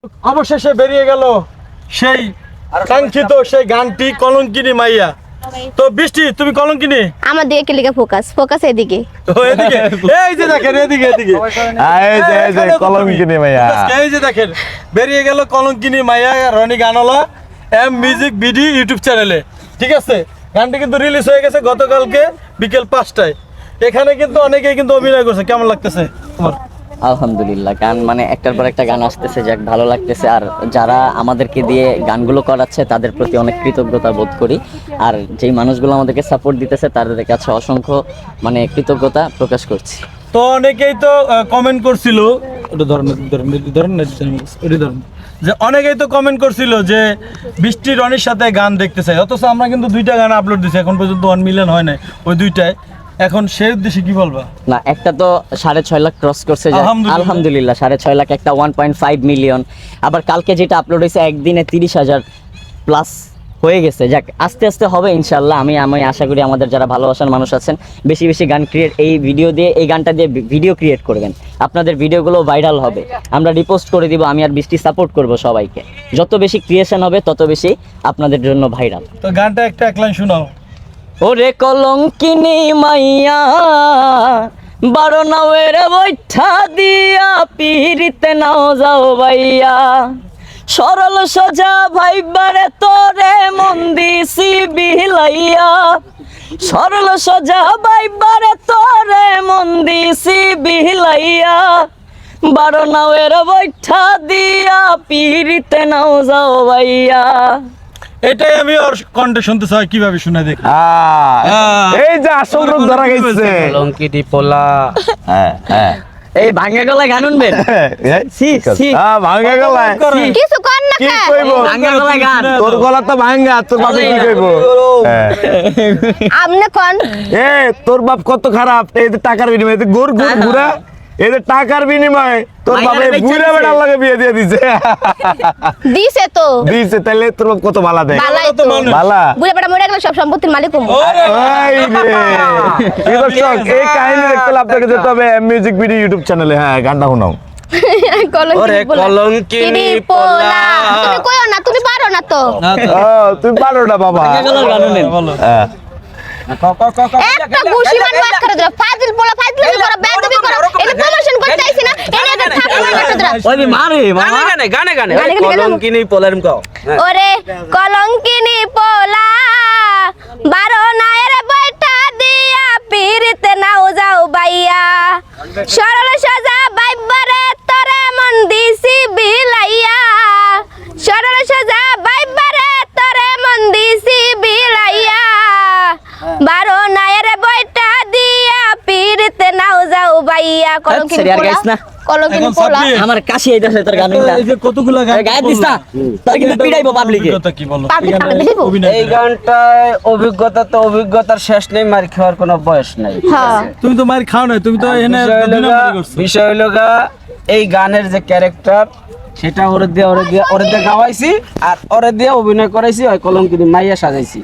অবশেষে বেরিয়ে গেল সেই কাঙ্ক্ষিত সেই গানটি কলঙ্কিনী মাইয়া। তো বৃষ্টি, তুমি কলঙ্কিনী? আমার দিকে কি লিখে ফোকাস এদিকে। ও এদিকে, এই যে দেখেন এদিকে এদিকে এই যে কলঙ্কিনী মাইয়া, এই যে দেখেন বেরিয়ে গেল কলঙ্কিনী মাইয়া রনি গানওয়ালা এম মিউজিক বিডি ইউটিউব চ্যানেলে। ঠিক আছে, গানটি কিন্তু রিলিজ হয়ে গেছে গতকালকে বিকেল 5টায়। এখানে কিন্তু অনেকেই কিন্তু অভিনয় করছে, কেমন লাগতেছে তোমার? আলহামদুলিল্লাহ, গান মানে একটার পর একটা গান আসতেছে, যাক ভালো লাগতেছে। আর যারা আমাদেরকে দিয়ে গানগুলো করাচ্ছে তাদের প্রতি অনেক কৃতজ্ঞতা বোধ করি। আর যেই মানুষগুলো আমাদেরকে সাপোর্ট দিতেছে তাদের কাছে অসংখ্য মানে কৃতজ্ঞতা প্রকাশ করছি। তো অনেকেই তো কমেন্ট করছিল, যে অনেকেই তো কমেন্ট করছিল যে বৃষ্টি রনির সাথে গান দেখতে চাই, অথচ আমরা কিন্তু 2টা গান আপলোড দিছি, এখন পর্যন্ত 1 মিলিয়ন হয় নাই ওই 2টায়। এখন সেই উদ্দেশ্যে কি বলবা? না, একটা তো 6.5 লাখ ক্রস করছে, আলহামদুলিল্লাহ। 6.5 লাখ, একটা 1.5 মিলিয়ন। আবার কালকে যেটা আপলোড হয়েছে একদিনে 30,000 প্লাস হয়ে গেছে। যাক, আস্তে আস্তে হবে ইনশাল্লাহ। আমি আশা করি আমাদের যারা ভালোবাসার মানুষ আছেন বেশি বেশি গান ক্রিয়েট, এই ভিডিও দিয়ে, এই গানটা দিয়ে ভিডিও ক্রিয়েট করবেন, আপনাদের ভিডিওগুলো ভাইরাল হবে, আমরা রিপোস্ট করে দিব। আমি আর বৃষ্টি সাপোর্ট করব সবাইকে। যত বেশি ক্রিয়েশন হবে তত বেশি আপনাদের জন্য ভাইরাল। তো গানটা এক লাইন শোনাও। ওরে কলঙ্কিনী মাইয়া, 12 নাওয়ের বৈঠা দিয়া পিরিতে নাও যাও বাইয়া, সরল সোজা ভাইবারে তোরে মন দিছি বিলাইয়া, সরল সোজা ভাইবারে তোরে মন দিছি বিলাইয়া, 12 নাওয়ের বৈঠা দিয়া পিরিতে নাও যাও বাইয়া। এটাই আমি ওর কণ্ঠে শুনতে চাই, কিভাবে শুনে দেখি। এই যে আসল রূপ ধরা গেছে কলঙ্কিনী পোলা। এই ভাঙা গলায় গান শুনবেন? ভাঙ্গা গলায় কিছু কর না কি খা। কইব? ভাঙা গলায় গান। তোর গলা তো ভাঙ্গা, তোর বাপে কি কইব? আমনে কোন এ তোর বাপ কত খারাপ, এই যে টাকার বিনিময়ে ঘুর ঘুর ঘুরা, এই যে টাকার বিনিময়ে তোর বাপে বুইরা বেটার লাগে বিয়ে দিয়ে দিছে। দিছে তো দিছে, তাইলে তোর বাপ কত ভালা দেয়? বালাই তো ভালা বুড়া বড় মরে গেল সব সম্পত্তির মালিক হবো। এই রে কি দর্শক, এই কাহিনী দেখতে হলে আপনাকে যেতে হবে মিউজিক ভিডিও ইউটিউব চ্যানেলে। হ্যাঁ, গানটা শোনাও। ওরে কলঙ্কিনী পোলা। তুমি কইও না, তুমি পারো না তো। তুমি পারো না বাবা। ভাঙা গলার গান শুনেন। হ্যাঁ, একটা ঘুষি মান বাস করে দাও। ফাজিল পোলা, ফাজিল করো, বেয়াদবি করো। এটা প্রমোশন করতে আইছি না, এটা এটা ঠাকুর মারতে দাও। ওই মারে মামা। গানে কলঙ্কিনী পোলা এরকম কও। ওরে কলঙ্কিনী পোলা, 12 নায়ের বৈঠা দিয়া পিরিতে নাও যাও বাইয়া, সরল সোজা বাইবারে তোরে মন দিছি বিলাইয়া, সরল সোজা বাইবারে তোরে মন দিছি বিলাইয়া, 12 নায়ের বৈঠা দিয়া পিরিতে নাও যাও বাইয়া। কলঙ্কিনী পোলা, কলঙ্কিনী পোলা। আমার কাশি আইতাছে তোর গানটা। এই যে কতগুলা গান গায়ে দিস না, তোর কিন্তু পিড়াইবো পাবলিকে। অভিজ্ঞতা কি বলো? পাবলিক খাবে দেবো। এই গানটায় অভিজ্ঞতার শেষ নেই, মার খাওয়ার কোনো বয়স নাই। হ্যাঁ, তুমি তো মার খাও না, তুমি তো এখানে দুই নম্বরই করছো। বিষয় হইলো গা, এই গানের যে ক্যারেক্টার সেটা ওরে দিয়ে গাওয়াইছি, আর ওরে দিয়ে অভিনয় করাইছি, ওই কলঙ্কিনী মাইয়া সাজাইছি।